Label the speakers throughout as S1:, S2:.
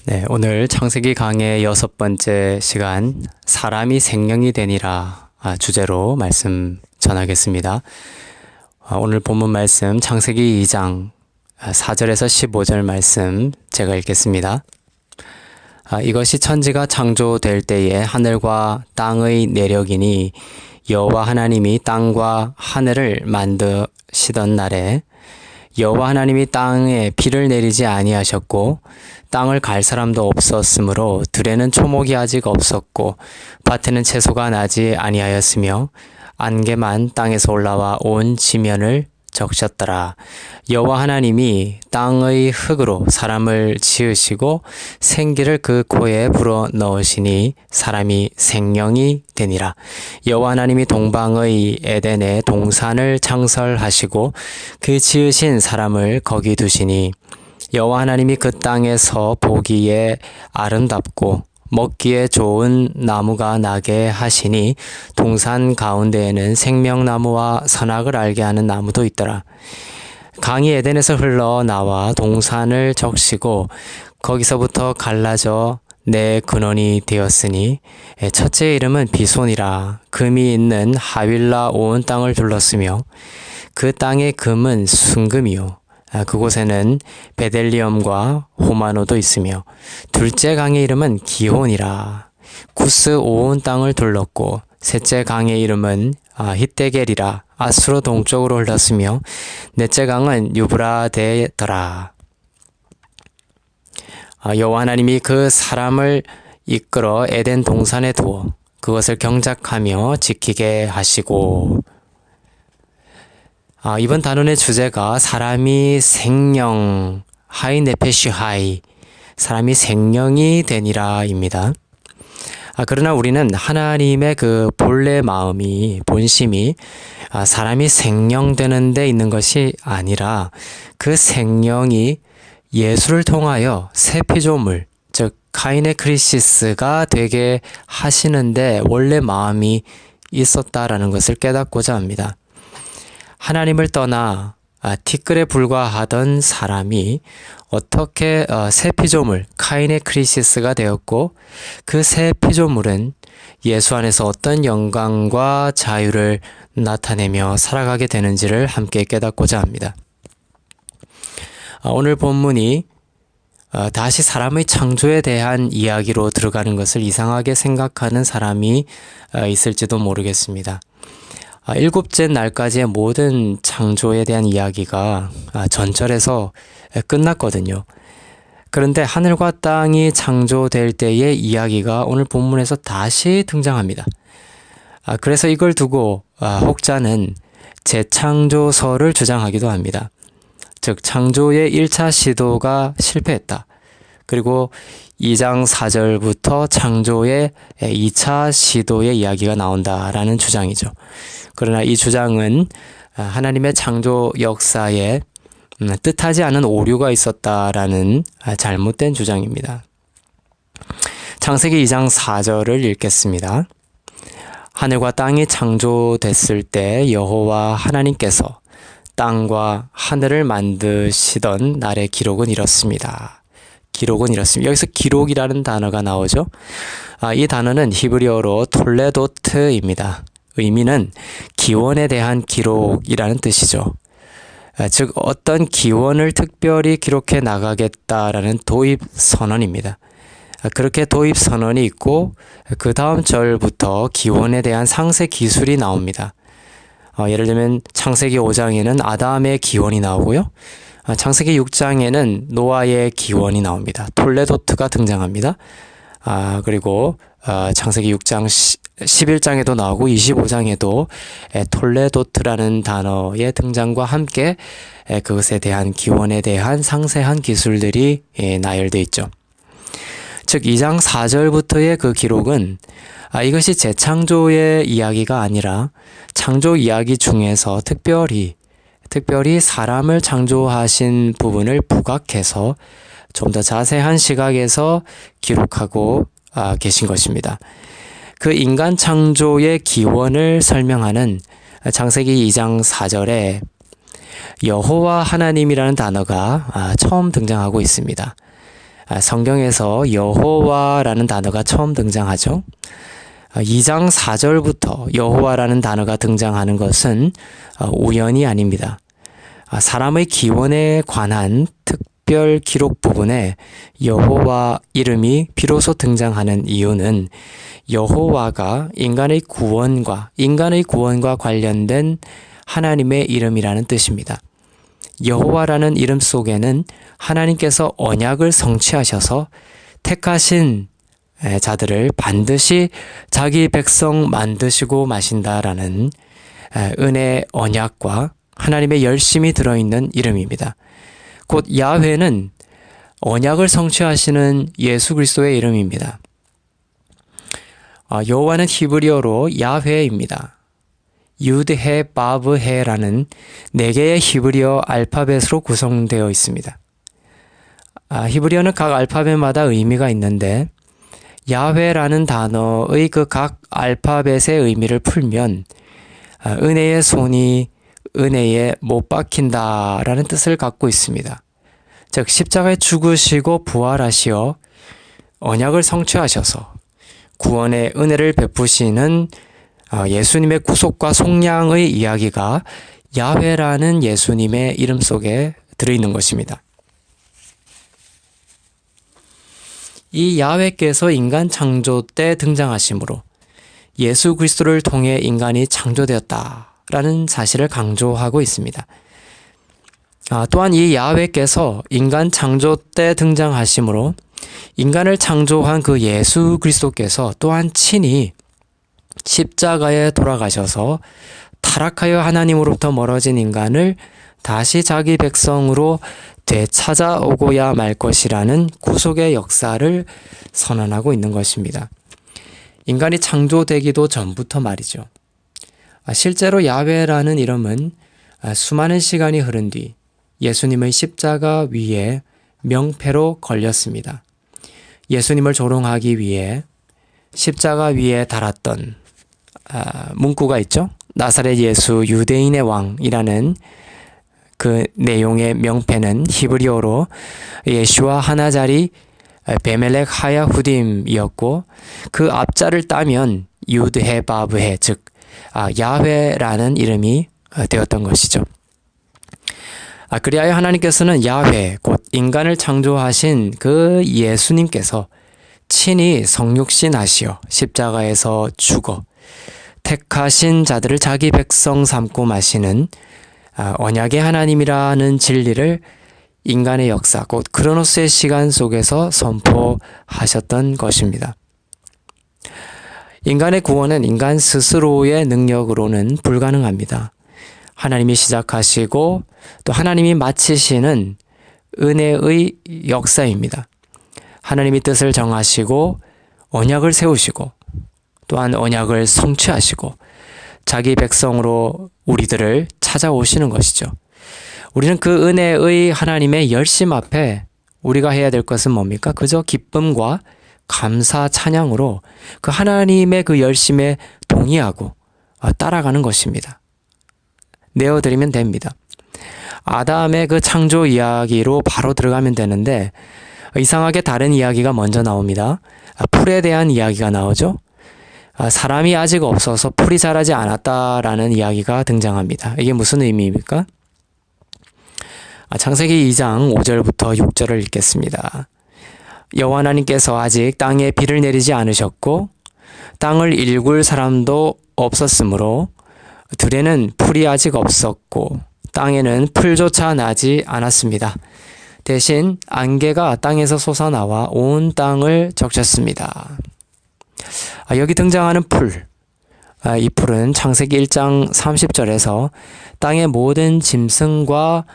S1: 네, 오늘 창세기 강의 6번째 시간 사람이 생명이 되니라 주제로 말씀 전하겠습니다. 오늘 본문 말씀 창세기 2장 4절에서 15절 말씀 제가 읽겠습니다. 이것이 천지가 창조될 때에 하늘과 땅의 내력이니 여호와 하나님이 땅과 하늘을 만드시던 날에 여호와 하나님이 땅에 비를 내리지 아니하셨고 땅을 갈 사람도 없었으므로 들에는 초목이 아직 없었고 밭에는 채소가 나지 아니하였으며 안개만 땅에서 올라와 온 지면을 적셨더라. 여호와 하나님이 땅의 흙으로 사람을 지으시고 생기를 그 코에 불어 넣으시니 사람이 생명이 되니라. 여호와 하나님이 동방의 에덴에 동산을 창설하시고 그 지으신 사람을 거기 두시니 여호와 하나님이 그 땅에서 보기에 아름답고 먹기에 좋은 나무가 나게 하시니 동산 가운데에는 생명나무와 선악을 알게 하는 나무도 있더라. 강이 에덴에서 흘러나와 동산을 적시고 거기서부터 갈라져 내 근원이 되었으니 첫째 이름은 비손이라. 금이 있는 하윌라 온 땅을 둘렀으며 그 땅의 금은 순금이요 그곳에는 베델리엄과 호마노도 있으며 둘째 강의 이름은 기혼이라. 구스 온 땅을 둘렀고 셋째 강의 이름은 히데겔이라. 아수로 동쪽으로 흘렀으며 넷째 강은 유브라데더라. 여호와 하나님이 그 사람을 이끌어 에덴 동산에 두어 그것을 경작하며 지키게 하시고. 이번 단원의 주제가 사람이 생명, 하이 네페시 하이, 사람이 생명이 되니라입니다. 그러나 우리는 하나님의 그 본래 마음이, 본심이 사람이 생명되는 데 있는 것이 아니라 그 생명이 예수를 통하여 새 피조물, 즉 카이네 크리시스가 되게 하시는데 원래 마음이 있었다라는 것을 깨닫고자 합니다. 하나님을 떠나 티끌에 불과하던 사람이 어떻게 새 피조물 카인의 크리시스가 되었고 그 새 피조물은 예수 안에서 어떤 영광과 자유를 나타내며 살아가게 되는지를 함께 깨닫고자 합니다. 오늘 본문이 다시 사람의 창조에 대한 이야기로 들어가는 것을 이상하게 생각하는 사람이 있을지도 모르겠습니다. 일곱째 날까지의 모든 창조에 대한 이야기가 전절에서 끝났거든요. 그런데 하늘과 땅이 창조될 때의 이야기가 오늘 본문에서 다시 등장합니다. 그래서 이걸 두고 혹자는 재창조설을 주장하기도 합니다. 즉 창조의 1차 시도가 실패했다. 그리고 2장 4절부터 창조의 2차 시도의 이야기가 나온다라는 주장이죠. 그러나 이 주장은 하나님의 창조 역사에 뜻하지 않은 오류가 있었다라는 잘못된 주장입니다. 창세기 2장 4절을 읽겠습니다. 하늘과 땅이 창조됐을 때 여호와 하나님께서 땅과 하늘을 만드시던 날의 기록은 이렇습니다. 기록은 이렇습니다. 여기서 기록이라는 단어가 나오죠. 이 단어는 히브리어로 톨레도트입니다. 의미는 기원에 대한 기록이라는 뜻이죠. 즉 어떤 기원을 특별히 기록해 나가겠다라는 도입 선언입니다. 그렇게 도입 선언이 있고 그 다음 절부터 기원에 대한 상세 기술이 나옵니다. 예를 들면 창세기 5장에는 아담의 기원이 나오고요. 창세기 6장에는 노아의 기원이 나옵니다. 톨레도트가 등장합니다. 그리고 창세기 6장 11장에도 나오고 25장에도 톨레도트라는 단어의 등장과 함께 그것에 대한 기원에 대한 상세한 기술들이 나열되어 있죠. 즉 2장 4절부터의 그 기록은 이것이 재창조의 이야기가 아니라 창조 이야기 중에서 특별히 사람을 창조하신 부분을 부각해서 좀 더 자세한 시각에서 기록하고 계신 것입니다. 그 인간 창조의 기원을 설명하는 창세기 2장 4절에 여호와 하나님이라는 단어가 처음 등장하고 있습니다. 성경에서 여호와라는 단어가 처음 등장하죠. 2장 4절부터 여호와라는 단어가 등장하는 것은 우연이 아닙니다. 사람의 기원에 관한 특별 기록 부분에 여호와 이름이 비로소 등장하는 이유는 여호와가 인간의 구원과 관련된 하나님의 이름이라는 뜻입니다. 여호와라는 이름 속에는 하나님께서 언약을 성취하셔서 택하신 자들을 반드시 자기 백성 만드시고 마신다라는 은혜 언약과 하나님의 열심이 들어있는 이름입니다. 곧 야훼는 언약을 성취하시는 예수 그리스도의 이름입니다. 여호와는 히브리어로 야훼입니다. 유드헤, 바브헤라는 4개의 히브리어 알파벳으로 구성되어 있습니다. 히브리어는 각 알파벳마다 의미가 있는데 야훼라는 단어의 그 각 알파벳의 의미를 풀면 은혜의 손이 은혜에 못 박힌다라는 뜻을 갖고 있습니다. 즉 십자가에 죽으시고 부활하시어 언약을 성취하셔서 구원의 은혜를 베푸시는 예수님의 구속과 속량의 이야기가 야훼라는 예수님의 이름 속에 들어있는 것입니다. 이 야훼께서 인간 창조 때 등장하심으로 예수 그리스도를 통해 인간이 창조되었다라는 사실을 강조하고 있습니다. 또한 이 야훼께서 인간 창조 때 등장하심으로 인간을 창조한 그 예수 그리스도께서 또한 친히 십자가에 돌아가셔서 타락하여 하나님으로부터 멀어진 인간을 다시 자기 백성으로 되찾아오고야 말 것이라는 구속의 역사를 선언하고 있는 것입니다. 인간이 창조되기도 전부터 말이죠. 실제로 야훼라는 이름은 수많은 시간이 흐른 뒤 예수님의 십자가 위에 명패로 걸렸습니다. 예수님을 조롱하기 위해 십자가 위에 달았던 문구가 있죠. 나사렛 예수 유대인의 왕이라는 그 내용의 명패는 히브리어로 예슈아 하나자리 베멜렉 하야후딤이었고 그 앞자를 따면 유드헤 바브헤 즉 야훼라는 이름이 되었던 것이죠. 그리하여 하나님께서는 야훼 곧 인간을 창조하신 그 예수님께서 친히 성육신하시어 십자가에서 죽어 택하신 자들을 자기 백성 삼고 마시는 언약의 하나님이라는 진리를 인간의 역사 곧 크로노스의 시간 속에서 선포하셨던 것입니다. 인간의 구원은 인간 스스로의 능력으로는 불가능합니다. 하나님이 시작하시고 또 하나님이 마치시는 은혜의 역사입니다. 하나님이 뜻을 정하시고 언약을 세우시고 또한 언약을 성취하시고 자기 백성으로 우리들을 찾아오시는 것이죠. 우리는 그 은혜의 하나님의 열심 앞에 우리가 해야 될 것은 뭡니까? 그저 기쁨과 감사 찬양으로 그 하나님의 그 열심에 동의하고 따라가는 것입니다. 내어드리면 됩니다. 아담의 그 창조 이야기로 바로 들어가면 되는데 이상하게 다른 이야기가 먼저 나옵니다. 풀에 대한 이야기가 나오죠. 사람이 아직 없어서 풀이 자라지 않았다라는 이야기가 등장합니다. 이게 무슨 의미입니까? 창세기 2장 5절부터 6절을 읽겠습니다. 여호와 하나님께서 아직 땅에 비를 내리지 않으셨고 땅을 일굴 사람도 없었으므로 들에는 풀이 아직 없었고 땅에는 풀조차 나지 않았습니다. 대신 안개가 땅에서 솟아나와 온 땅을 적셨습니다. 여기 등장하는 풀, 이 풀은 창세기 1장 30절에서 땅의 모든 짐승과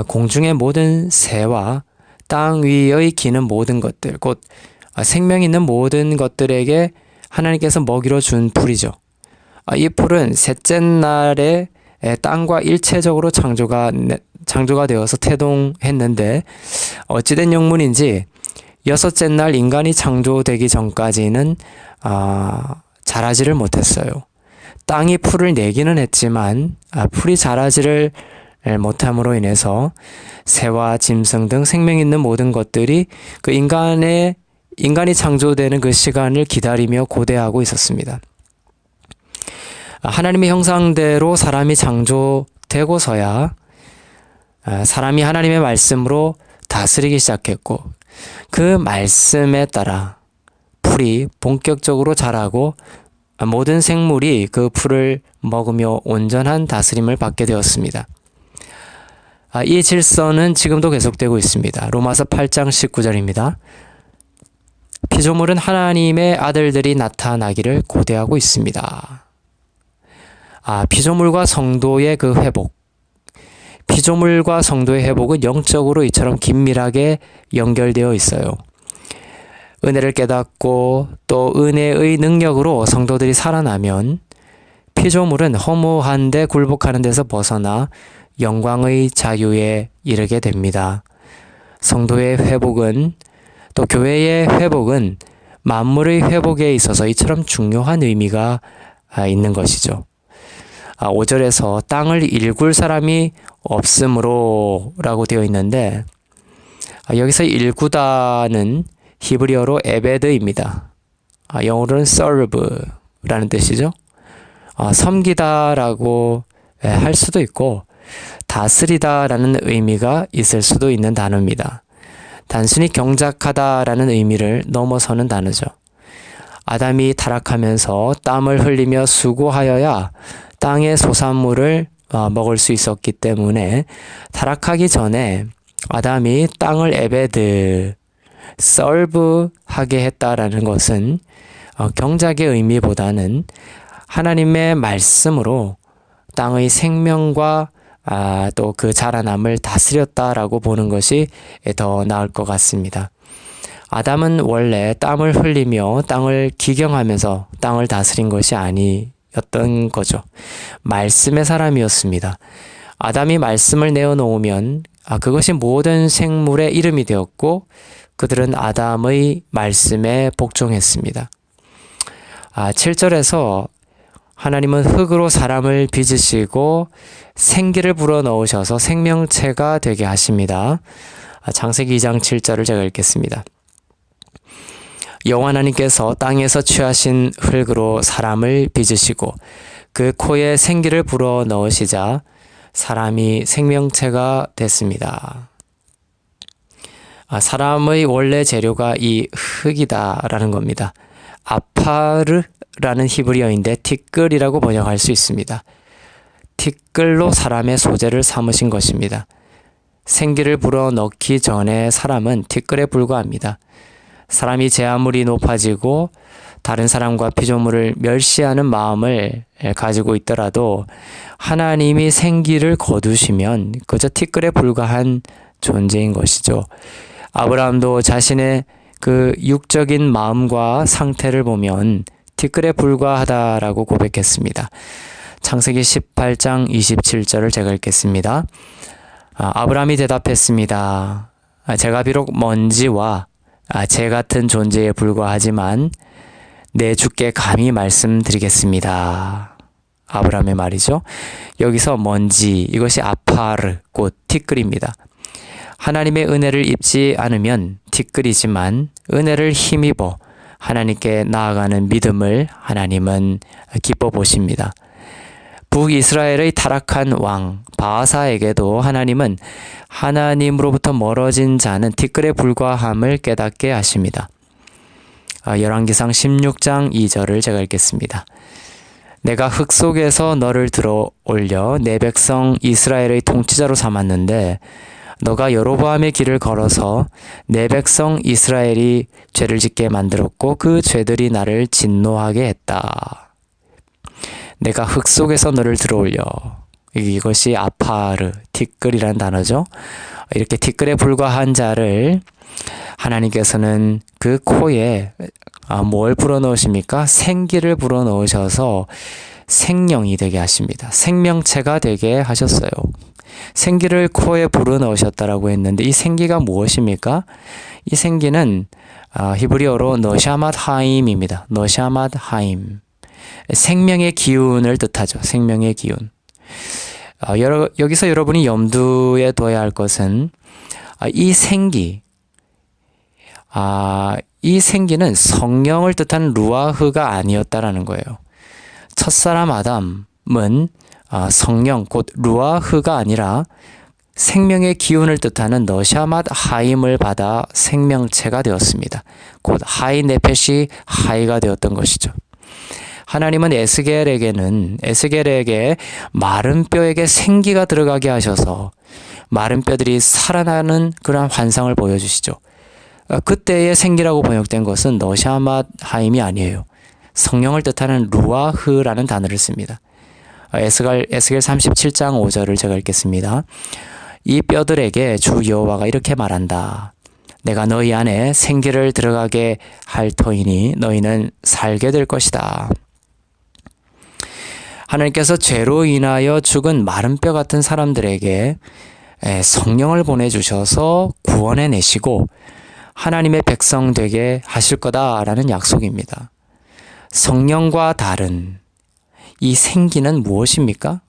S1: 공중의 모든 새와 땅 위의 기는 모든 것들, 곧 생명 있는 모든 것들에게 하나님께서 먹이로 준 풀이죠. 이 풀은 셋째 날에 땅과 일체적으로 창조가 되어서 태동했는데 어찌된 영문인지 여섯째 날 인간이 창조되기 전까지는 자라지를 못했어요. 땅이 풀을 내기는 했지만 풀이 자라지를 못함으로 인해서 새와 짐승 등 생명 있는 모든 것들이 그 인간이 창조되는 그 시간을 기다리며 고대하고 있었습니다. 하나님의 형상대로 사람이 창조되고서야 사람이 하나님의 말씀으로 다스리기 시작했고, 그 말씀에 따라 풀이 본격적으로 자라고 모든 생물이 그 풀을 먹으며 온전한 다스림을 받게 되었습니다. 이 질서는 지금도 계속되고 있습니다. 로마서 8장 19절입니다. 피조물은 하나님의 아들들이 나타나기를 고대하고 있습니다. 피조물과 성도의 그 회복. 피조물과 성도의 회복은 영적으로 이처럼 긴밀하게 연결되어 있어요. 은혜를 깨닫고 또 은혜의 능력으로 성도들이 살아나면 피조물은 허무한 데 굴복하는 데서 벗어나 영광의 자유에 이르게 됩니다. 성도의 회복은 또 교회의 회복은 만물의 회복에 있어서 이처럼 중요한 의미가 있는 것이죠. 5절에서 땅을 일굴 사람이 없으므로 라고 되어 있는데, 여기서 일구다는 히브리어로 에베드입니다. 영어로는 serve라는 뜻이죠. 섬기다라고 할 수도 있고 다스리다라는 의미가 있을 수도 있는 단어입니다. 단순히 경작하다라는 의미를 넘어서는 단어죠. 아담이 타락하면서 땀을 흘리며 수고하여야 땅의 소산물을 먹을 수 있었기 때문에 타락하기 전에 아담이 땅을 에베드, 서브하게 했다라는 것은 경작의 의미보다는 하나님의 말씀으로 땅의 생명과 또 그 자라남을 다스렸다라고 보는 것이 더 나을 것 같습니다. 아담은 원래 땀을 흘리며 땅을 기경하면서 땅을 다스린 것이 아니었던 거죠. 말씀의 사람이었습니다. 아담이 말씀을 내어놓으면 그것이 모든 생물의 이름이 되었고 그들은 아담의 말씀에 복종했습니다. 7절에서 하나님은 흙으로 사람을 빚으시고 생기를 불어넣으셔서 생명체가 되게 하십니다. 창세기 2장 7절을 제가 읽겠습니다. 여호와 하나님께서 땅에서 취하신 흙으로 사람을 빚으시고 그 코에 생기를 불어넣으시자 사람이 생명체가 됐습니다. 사람의 원래 재료가 이 흙이다라는 겁니다. 아파르라는 히브리어인데 티끌이라고 번역할 수 있습니다. 티끌로 사람의 소재를 삼으신 것입니다. 생기를 불어넣기 전에 사람은 티끌에 불과합니다. 사람이 제 아무리 높아지고 다른 사람과 피조물을 멸시하는 마음을 가지고 있더라도 하나님이 생기를 거두시면 그저 티끌에 불과한 존재인 것이죠. 아브라함도 자신의 그 육적인 마음과 상태를 보면 티끌에 불과하다라고 고백했습니다. 창세기 18장 27절을 제가 읽겠습니다. 아브라함이 대답했습니다. 제가 비록 먼지와 재 같은 존재에 불과하지만 내 주께 감히 말씀드리겠습니다. 아브라함의 말이죠. 여기서 먼지, 이것이 아파르, 곧 티끌입니다. 하나님의 은혜를 입지 않으면 티끌이지만 은혜를 힘입어 하나님께 나아가는 믿음을 하나님은 기뻐 보십니다. 북이스라엘의 타락한 왕 바아사에게도 하나님은 하나님으로부터 멀어진 자는 티끌에 불과함을 깨닫게 하십니다. 열왕기상 16장 2절을 제가 읽겠습니다. 내가 흙 속에서 너를 들어 올려 내 백성 이스라엘의 통치자로 삼았는데 너가 여로보암의 길을 걸어서 내 백성 이스라엘이 죄를 짓게 만들었고 그 죄들이 나를 진노하게 했다. 내가 흙 속에서 너를 들어올려. 이것이 아파르, 티끌이라는 단어죠. 이렇게 티끌에 불과한 자를 하나님께서는 그 코에 뭘 불어넣으십니까? 생기를 불어넣으셔서 생명이 되게 하십니다. 생명체가 되게 하셨어요. 생기를 코에 불어넣으셨다라고 했는데 이 생기가 무엇입니까? 이 생기는 히브리어로 너샤맛 하임입니다. 너샤맛 하임. 생명의 기운을 뜻하죠. 생명의 기운. 여기서 여러분이 염두에 둬야 할 것은 이 생기, 이 생기는 성령을 뜻하는 루아흐가 아니었다라는 거예요. 첫사람 아담은 성령 곧 루아흐가 아니라 생명의 기운을 뜻하는 너샤맛 하임을 받아 생명체가 되었습니다. 곧 하이 네페시 하이가 되었던 것이죠. 하나님은 에스겔에게 마른 뼈에게 생기가 들어가게 하셔서 마른 뼈들이 살아나는 그러한 환상을 보여주시죠. 그때의 생기라고 번역된 것은 너샤맛 하임이 아니에요. 성령을 뜻하는 루아흐라는 단어를 씁니다. 에스겔 37장 5절을 제가 읽겠습니다. 이 뼈들에게 주 여호와가 이렇게 말한다. 내가 너희 안에 생기를 들어가게 할 터이니 너희는 살게 될 것이다. 하나님께서 죄로 인하여 죽은 마른 뼈 같은 사람들에게 성령을 보내주셔서 구원해 내시고 하나님의 백성 되게 하실 거다라는 약속입니다. 성령과 다른 이 생기는 무엇입니까?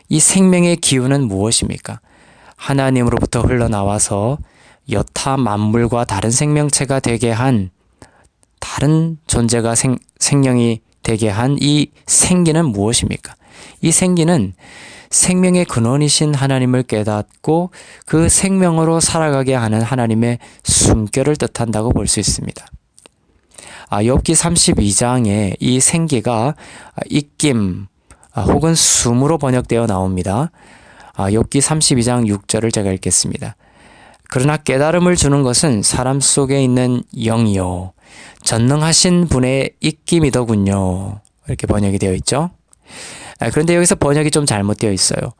S1: 이 생명의 기운은 무엇입니까? 하나님으로부터 흘러나와서 여타 만물과 다른 생명체가 되게 한 다른 존재가 생명이 되게 한 이 생기는 무엇입니까? 이 생기는 생명의 근원이신 하나님을 깨닫고 그 생명으로 살아가게 하는 하나님의 숨결을 뜻한다고 볼 수 있습니다. 욥기 32장에 이 생기가 입김 혹은 숨으로 번역되어 나옵니다. 욥기 32장 6절을 제가 읽겠습니다. 그러나 깨달음을 주는 것은 사람 속에 있는 영이요 전능하신 분의 입김이더군요. 이렇게 번역이 되어 있죠. 그런데 여기서 번역이 좀 잘못되어 있어요.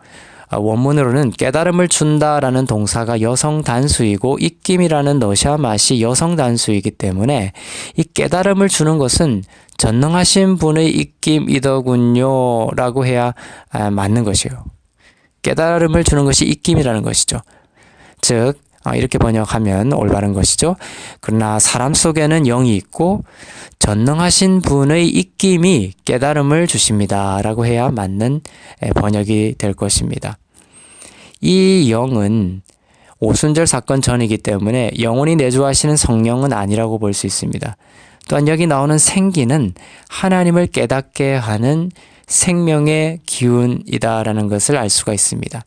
S1: 원문으로는 깨달음을 준다라는 동사가 여성 단수이고 입김이라는 너샤맛이 여성 단수이기 때문에 이 깨달음을 주는 것은 전능하신 분의 입김이더군요 라고 해야 맞는 것이에요. 깨달음을 주는 것이 입김이라는 것이죠. 즉 이렇게 번역하면 올바른 것이죠. 그러나 사람 속에는 영이 있고 전능하신 분의 입김이 깨달음을 주십니다 라고 해야 맞는 번역이 될 것입니다. 이 영은 오순절 사건 전이기 때문에 영원히 내주하시는 성령은 아니라고 볼 수 있습니다. 또한 여기 나오는 생기는 하나님을 깨닫게 하는 생명의 기운이다라는 것을 알 수가 있습니다.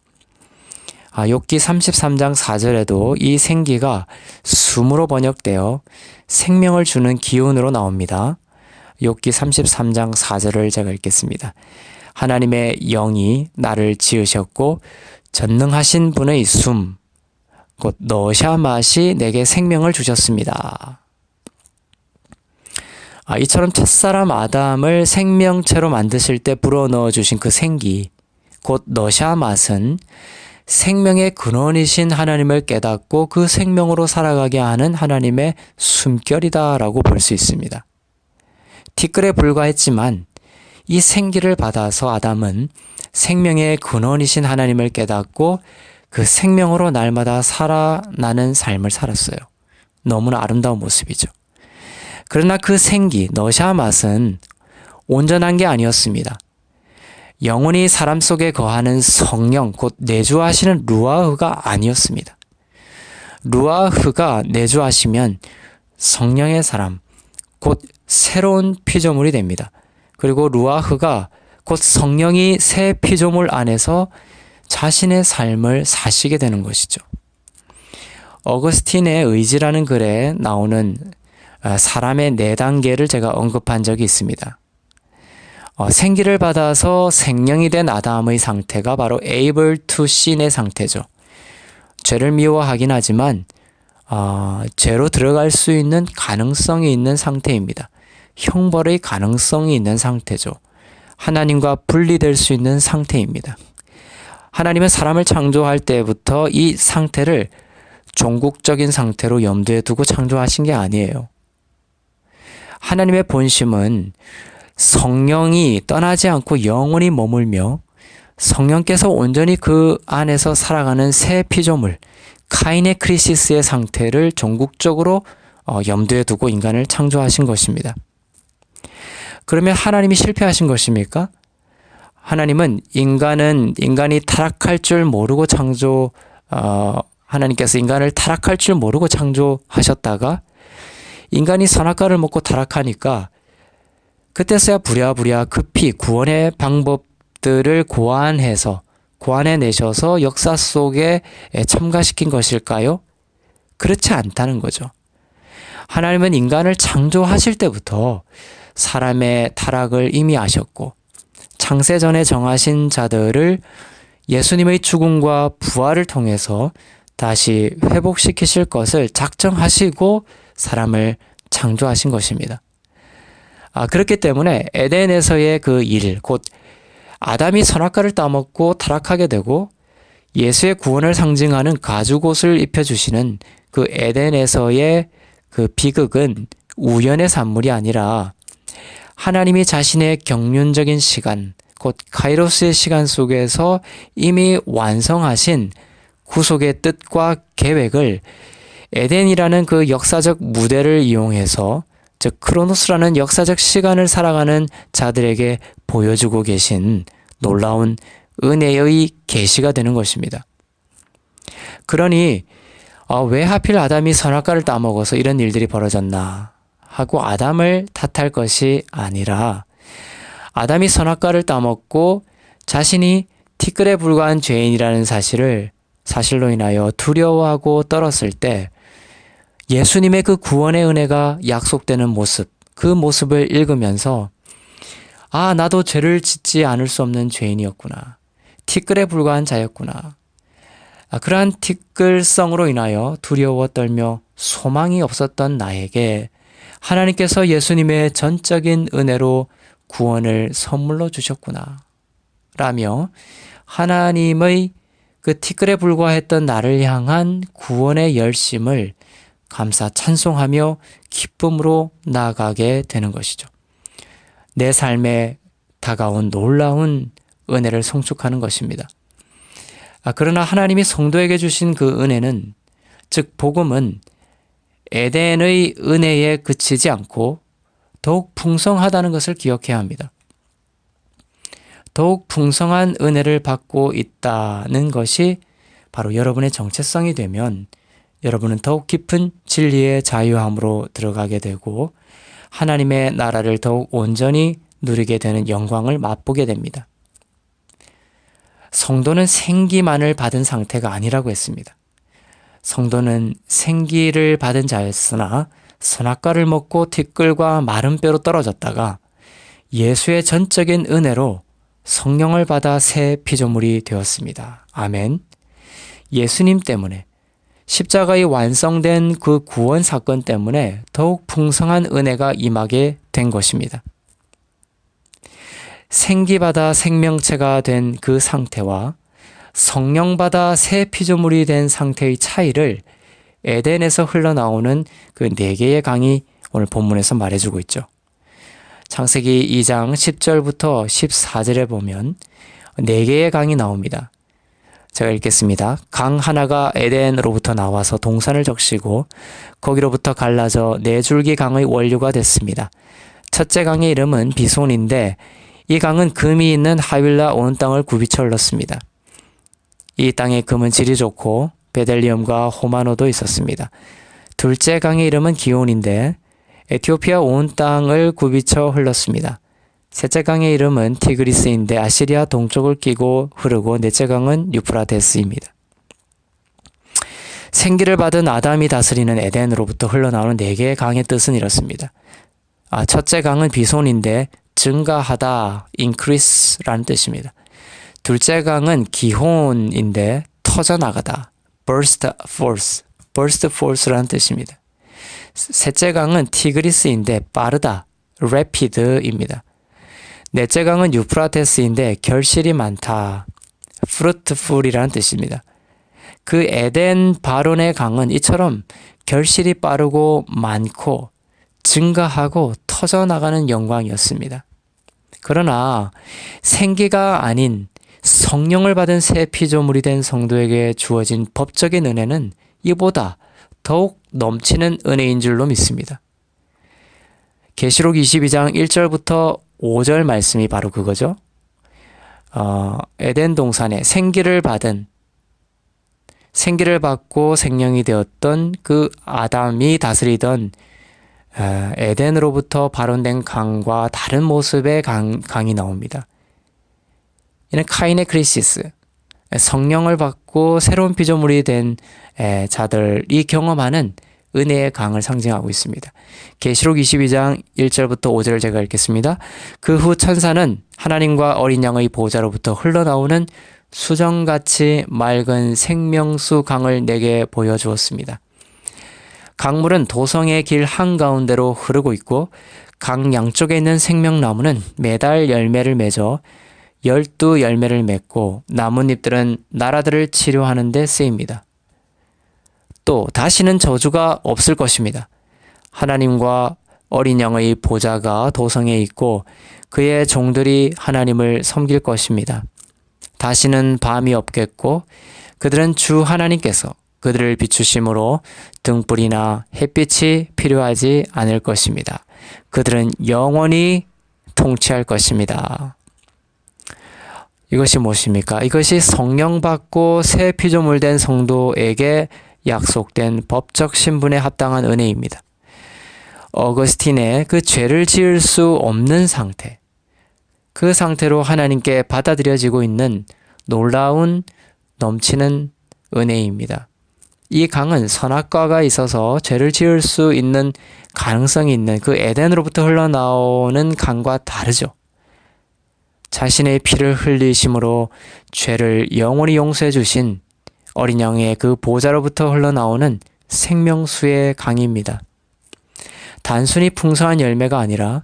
S1: 욥기 33장 4절에도 이 생기가 숨으로 번역되어 생명을 주는 기운으로 나옵니다. 욥기 33장 4절을 제가 읽겠습니다. 하나님의 영이 나를 지으셨고 전능하신 분의 숨, 곧 너샤맛이 내게 생명을 주셨습니다. 이처럼 첫사람 아담을 생명체로 만드실 때 불어넣어 주신 그 생기, 곧 너샤맛은 생명의 근원이신 하나님을 깨닫고 그 생명으로 살아가게 하는 하나님의 숨결이다라고 볼 수 있습니다. 티끌에 불과했지만 이 생기를 받아서 아담은 생명의 근원이신 하나님을 깨닫고 그 생명으로 날마다 살아나는 삶을 살았어요. 너무나 아름다운 모습이죠. 그러나 그 생기, 너샤맛은 온전한 게 아니었습니다. 영혼이 사람 속에 거하는 성령, 곧 내주하시는 루아흐가 아니었습니다. 루아흐가 내주하시면 성령의 사람, 곧 새로운 피조물이 됩니다. 그리고 루아흐가 곧 성령이 새 피조물 안에서 자신의 삶을 사시게 되는 것이죠. 어거스틴의 의지라는 글에 나오는 사람의 4단계를 제가 언급한 적이 있습니다. 생기를 받아서 생령이 된 아담의 상태가 바로 able to sin의 상태죠. 죄를 미워하긴 하지만 죄로 들어갈 수 있는 가능성이 있는 상태입니다. 형벌의 가능성이 있는 상태죠. 하나님과 분리될 수 있는 상태입니다. 하나님은 사람을 창조할 때부터 이 상태를 종국적인 상태로 염두에 두고 창조하신 게 아니에요. 하나님의 본심은 성령이 떠나지 않고 영원히 머물며 성령께서 온전히 그 안에서 살아가는 새 피조물, 카인의 크리시스의 상태를 종국적으로 염두에 두고 인간을 창조하신 것입니다. 그러면 하나님이 실패하신 것입니까? 하나님은 인간이 타락할 줄 모르고 하나님께서 인간을 타락할 줄 모르고 창조하셨다가 인간이 선악과를 먹고 타락하니까 그때서야 부랴부랴 급히 구원의 방법들을 고안해내셔서 역사 속에 첨가시킨 것일까요? 그렇지 않다는 거죠. 하나님은 인간을 창조하실 때부터 사람의 타락을 이미 아셨고 창세전에 정하신 자들을 예수님의 죽음과 부활을 통해서 다시 회복시키실 것을 작정하시고 사람을 창조하신 것입니다. 그렇기 때문에 에덴에서의 그 일, 곧 아담이 선악과를 따먹고 타락하게 되고 예수의 구원을 상징하는 가죽옷을 입혀주시는 그 에덴에서의 그 비극은 우연의 산물이 아니라 하나님이 자신의 경륜적인 시간, 곧 카이로스의 시간 속에서 이미 완성하신 구속의 뜻과 계획을 에덴이라는 그 역사적 무대를 이용해서, 즉 크로노스라는 역사적 시간을 살아가는 자들에게 보여주고 계신 놀라운 은혜의 계시가 되는 것입니다. 그러니 왜 하필 아담이 선악과를 따먹어서 이런 일들이 벌어졌나 하고 아담을 탓할 것이 아니라, 아담이 선악과를 따먹고 자신이 티끌에 불과한 죄인이라는 사실로 인하여 두려워하고 떨었을 때 예수님의 그 구원의 은혜가 약속되는 모습, 그 모습을 읽으면서 나도 죄를 짓지 않을 수 없는 죄인이었구나. 티끌에 불과한 자였구나. 그러한 티끌성으로 인하여 두려워 떨며 소망이 없었던 나에게 하나님께서 예수님의 전적인 은혜로 구원을 선물로 주셨구나 라며 하나님의 그 티끌에 불과했던 나를 향한 구원의 열심을 감사 찬송하며 기쁨으로 나아가게 되는 것이죠. 내 삶에 다가온 놀라운 은혜를 송축하는 것입니다. 그러나 하나님이 성도에게 주신 그 은혜는, 즉 복음은 에덴의 은혜에 그치지 않고 더욱 풍성하다는 것을 기억해야 합니다. 더욱 풍성한 은혜를 받고 있다는 것이 바로 여러분의 정체성이 되면 여러분은 더욱 깊은 진리의 자유함으로 들어가게 되고 하나님의 나라를 더욱 온전히 누리게 되는 영광을 맛보게 됩니다. 성도는 생기만을 받은 상태가 아니라고 했습니다. 성도는 생기를 받은 자였으나 선악과를 먹고 티끌과 마른 뼈로 떨어졌다가 예수의 전적인 은혜로 성령을 받아 새 피조물이 되었습니다. 아멘. 예수님 때문에, 십자가의 완성된 그 구원 사건 때문에 더욱 풍성한 은혜가 임하게 된 것입니다. 생기받아 생명체가 된 그 상태와 성령받아 새 피조물이 된 상태의 차이를 에덴에서 흘러나오는 그 4개의 강이 오늘 본문에서 말해주고 있죠. 창세기 2장 10절부터 14절에 보면 4개의 강이 나옵니다. 제가 읽겠습니다. 강 하나가 에덴으로부터 나와서 동산을 적시고 거기로부터 갈라져 4줄기 강의 원류가 됐습니다. 첫째 강의 이름은 비손인데 이 강은 금이 있는 하윌라 온 땅을 굽이쳐 흘렀습니다. 이 땅의 금은 질이 좋고 베델리엄과 호마노도 있었습니다. 둘째 강의 이름은 기온인데 에티오피아 온 땅을 굽이쳐 흘렀습니다. 셋째 강의 이름은 티그리스인데 아시리아 동쪽을 끼고 흐르고 넷째 강은 유프라테스입니다. 생기를 받은 아담이 다스리는 에덴으로부터 흘러나오는 4개의 강의 뜻은 이렇습니다. 첫째 강은 비손인데 증가하다, increase라는 뜻입니다. 둘째 강은 기혼인데 터져나가다, burst force라는 뜻입니다. 셋째 강은 티그리스인데 빠르다, rapid입니다. 넷째 강은 유프라테스인데 결실이 많다, fruitful이라는 뜻입니다. 그 에덴 바론의 강은 이처럼 결실이 빠르고 많고 증가하고 터져나가는 영광이었습니다. 그러나 생기가 아닌 성령을 받은 새 피조물이 된 성도에게 주어진 법적인 은혜는 이보다 더욱 넘치는 은혜인 줄로 믿습니다. 계시록 22장 1절부터 5절 말씀이 바로 그거죠. 에덴 동산에 생기를 받고 생명이 되었던 그 아담이 다스리던 에덴으로부터 발원된 강과 다른 모습의 강이 나옵니다. 이는 카인의 크리시스, 성령을 받고 새로운 피조물이 된 자들이 경험하는 은혜의 강을 상징하고 있습니다. 계시록 22장 1절부터 5절을 제가 읽겠습니다. 그 후 천사는 하나님과 어린 양의 보좌로부터 흘러나오는 수정같이 맑은 생명수 강을 내게 보여주었습니다. 강물은 도성의 길 한가운데로 흐르고 있고 강 양쪽에 있는 생명나무는 매달 열매를 맺어 12열매를 맺고 나뭇잎들은 나라들을 치료하는 데 쓰입니다. 또 다시는 저주가 없을 것입니다. 하나님과 어린 양의 보좌가 도성에 있고 그의 종들이 하나님을 섬길 것입니다. 다시는 밤이 없겠고 그들은 주 하나님께서 그들을 비추심으로 등불이나 햇빛이 필요하지 않을 것입니다. 그들은 영원히 통치할 것입니다. 이것이 무엇입니까? 이것이 성령 받고 새 피조물 된 성도에게 약속된 법적 신분에 합당한 은혜입니다. 어거스틴의 그 죄를 지을 수 없는 상태, 그 상태로 하나님께 받아들여지고 있는 놀라운 넘치는 은혜입니다. 이 강은 선악과가 있어서 죄를 지을 수 있는 가능성이 있는 그 에덴으로부터 흘러나오는 강과 다르죠. 자신의 피를 흘리심으로 죄를 영원히 용서해 주신 어린 양의 그 보좌로부터 흘러나오는 생명수의 강입니다. 단순히 풍성한 열매가 아니라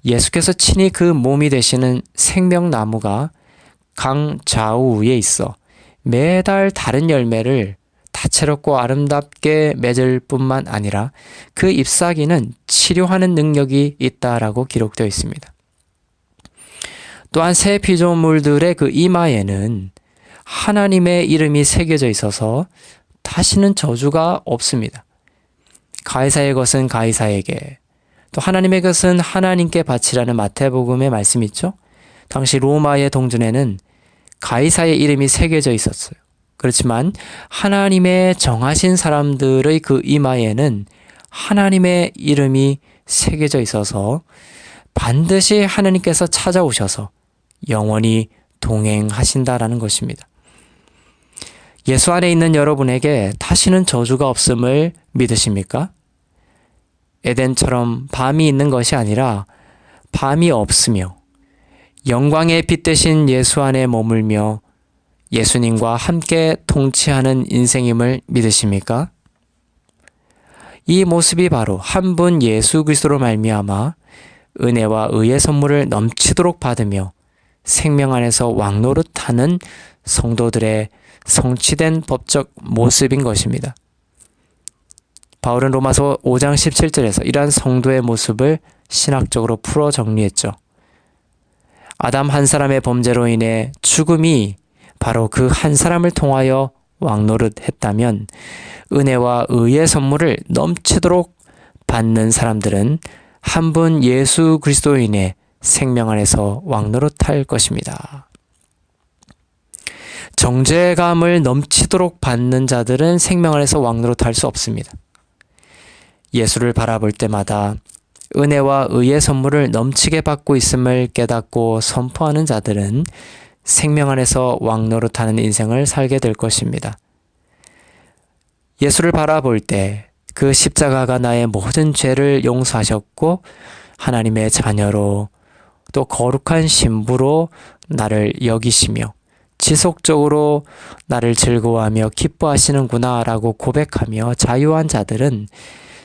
S1: 예수께서 친히 그 몸이 되시는 생명나무가 강 좌우에 있어 매달 다른 열매를 다채롭고 아름답게 맺을 뿐만 아니라 그 잎사귀는 치료하는 능력이 있다라고 기록되어 있습니다. 또한 새 피조물들의 그 이마에는 하나님의 이름이 새겨져 있어서 다시는 저주가 없습니다. 가이사의 것은 가이사에게, 또 하나님의 것은 하나님께 바치라는 마태복음의 말씀이 있죠. 당시 로마의 동전에는 가이사의 이름이 새겨져 있었어요. 그렇지만 하나님의 정하신 사람들의 그 이마에는 하나님의 이름이 새겨져 있어서 반드시 하나님께서 찾아오셔서 영원히 동행하신다라는 것입니다. 예수 안에 있는 여러분에게 다시는 저주가 없음을 믿으십니까? 에덴처럼 밤이 있는 것이 아니라 밤이 없으며 영광의 빛 대신 예수 안에 머물며 예수님과 함께 통치하는 인생임을 믿으십니까? 이 모습이 바로 한 분 예수 그리스도로 말미암아 은혜와 의의 선물을 넘치도록 받으며 생명 안에서 왕노릇하는 성도들의 성취된 법적 모습인 것입니다. 바울은 로마서 5장 17절에서 이러한 성도의 모습을 신학적으로 풀어 정리했죠. 아담 한 사람의 범죄로 인해 죽음이 바로 그 한 사람을 통하여 왕노릇했다면 은혜와 의의 선물을 넘치도록 받는 사람들은 한 분 예수 그리스도인의 생명 안에서 왕노릇할 것입니다. 정죄감을 넘치도록 받는 자들은 생명 안에서 왕노릇할 수 없습니다. 예수를 바라볼 때마다 은혜와 의의 선물을 넘치게 받고 있음을 깨닫고 선포하는 자들은 생명 안에서 왕노릇하는 인생을 살게 될 것입니다. 예수를 바라볼 때 그 십자가가 나의 모든 죄를 용서하셨고 하나님의 자녀로 또 거룩한 신부로 나를 여기시며 지속적으로 나를 즐거워하며 기뻐하시는구나 라고 고백하며 자유한 자들은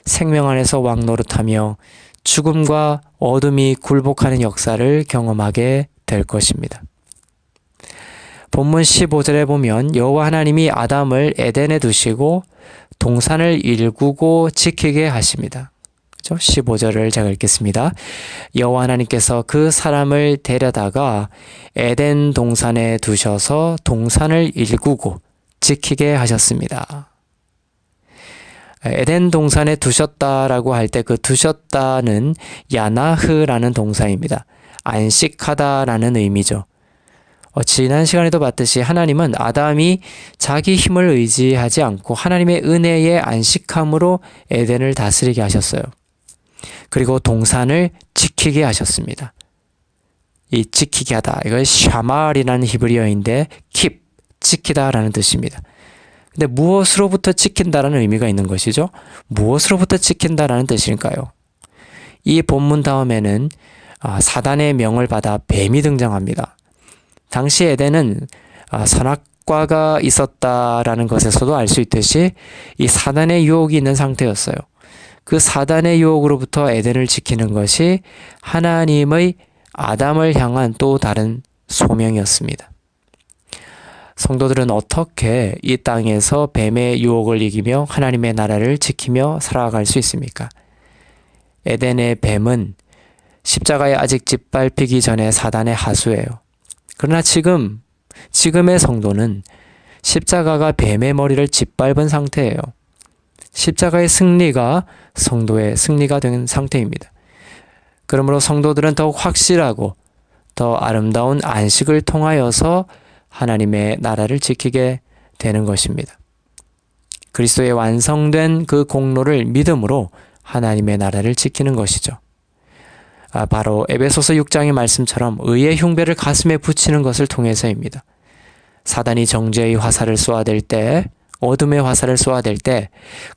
S1: 생명 안에서 왕노릇하며 죽음과 어둠이 굴복하는 역사를 경험하게 될 것입니다. 본문 15절에 보면 여호와 하나님이 아담을 에덴에 두시고 동산을 일구고 지키게 하십니다. 그렇죠? 15절을 제가 읽겠습니다. 여호와 하나님께서 그 사람을 데려다가 에덴 동산에 두셔서 동산을 일구고 지키게 하셨습니다. 에덴 동산에 두셨다라고 할 때 그 두셨다는 야나흐라는 동사입니다. 안식하다라는 의미죠. 지난 시간에도 봤듯이 하나님은 아담이 자기 힘을 의지하지 않고 하나님의 은혜의 안식함으로 에덴을 다스리게 하셨어요. 그리고 동산을 지키게 하셨습니다. 이 지키게 하다, 이거 샤말이라는 히브리어인데 keep, 지키다라는 뜻입니다. 근데 무엇으로부터 지킨다라는 의미가 있는 것이죠? 무엇으로부터 지킨다라는 뜻일까요? 이 본문 다음에는 사단의 명을 받아 뱀이 등장합니다. 당시 에덴은 선악과가 있었다라는 것에서도 알 수 있듯이 이 사단의 유혹이 있는 상태였어요. 그 사단의 유혹으로부터 에덴을 지키는 것이 하나님의 아담을 향한 또 다른 소명이었습니다. 성도들은 어떻게 이 땅에서 뱀의 유혹을 이기며 하나님의 나라를 지키며 살아갈 수 있습니까? 에덴의 뱀은 십자가에 아직 짓밟히기 전에 사단의 하수예요. 그러나 지금의 성도는 십자가가 뱀의 머리를 짓밟은 상태예요. 십자가의 승리가 성도의 승리가 된 상태입니다. 그러므로 성도들은 더욱 확실하고 더 아름다운 안식을 통하여서 하나님의 나라를 지키게 되는 것입니다. 그리스도의 완성된 그 공로를 믿음으로 하나님의 나라를 지키는 것이죠. 바로 에베소서 6장의 말씀처럼 의의 흉배를 가슴에 붙이는 것을 통해서입니다. 사단이 정죄의 화살을 쏘아댈 때, 어둠의 화살을 쏘아댈 때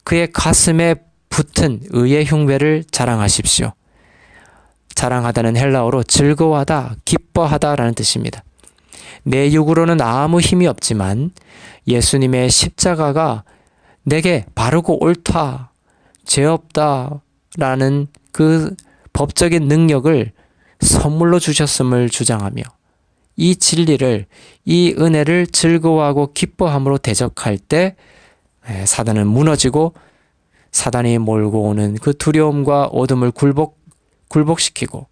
S1: 그의 가슴에 붙은 의의 흉배를 자랑하십시오. 자랑하다는 헬라어로 즐거워하다, 기뻐하다라는 뜻입니다. 내 육으로는 아무 힘이 없지만 예수님의 십자가가 내게 바르고 옳다, 죄 없다라는 그 법적인 능력을 선물로 주셨음을 주장하며 이 진리를, 이 은혜를 즐거워하고 기뻐함으로 대적할 때 사단은 무너지고 사단이 몰고 오는 그 두려움과 어둠을 굴복시키고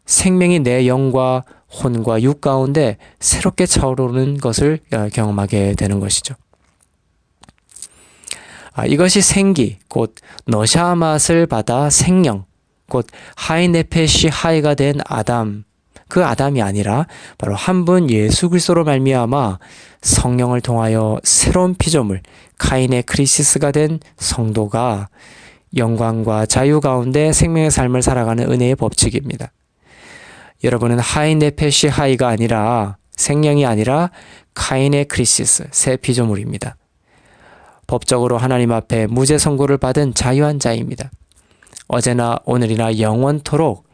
S1: 생명이 내 영과 혼과 육 가운데 새롭게 차오르는 것을 경험하게 되는 것이죠. 이것이 생기, 곧 너샤맛을 받아 생명, 곧 하이네페시 하이가 된 아담, 그 아담이 아니라 바로 한 분 예수 그리스도로 말미암아 성령을 통하여 새로운 피조물 카인의 크리시스가 된 성도가 영광과 자유 가운데 생명의 삶을 살아가는 은혜의 법칙입니다. 여러분은 하이네페시 하이가 아니라, 생명이 아니라 카인의 크리시스, 새 피조물입니다. 법적으로 하나님 앞에 무죄 선고를 받은 자유한 자입니다. 어제나 오늘이나 영원토록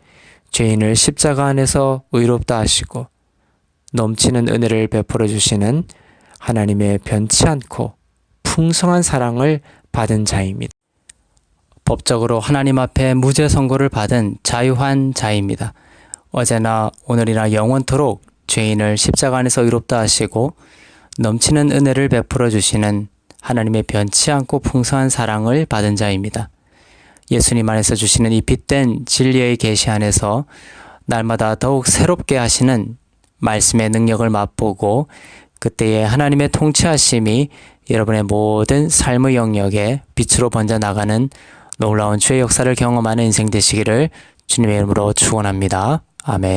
S1: 죄인을 십자가 안에서 의롭다 하시고 넘치는 은혜를 베풀어 주시는 하나님의 변치 않고 풍성한 사랑을 받은 자입니다. 법적으로 하나님 앞에 무죄 선고를 받은 자유한 자입니다. 어제나 오늘이나 영원토록 죄인을 십자가 안에서 의롭다 하시고 넘치는 은혜를 베풀어 주시는 하나님의 변치 않고 풍성한 사랑을 받은 자입니다. 예수님 안에서 주시는 이 빛된 진리의 계시 안에서 날마다 더욱 새롭게 하시는 말씀의 능력을 맛보고 그때의 하나님의 통치하심이 여러분의 모든 삶의 영역에 빛으로 번져나가는 놀라운 주의 역사를 경험하는 인생 되시기를 주님의 이름으로 축원합니다. 아멘.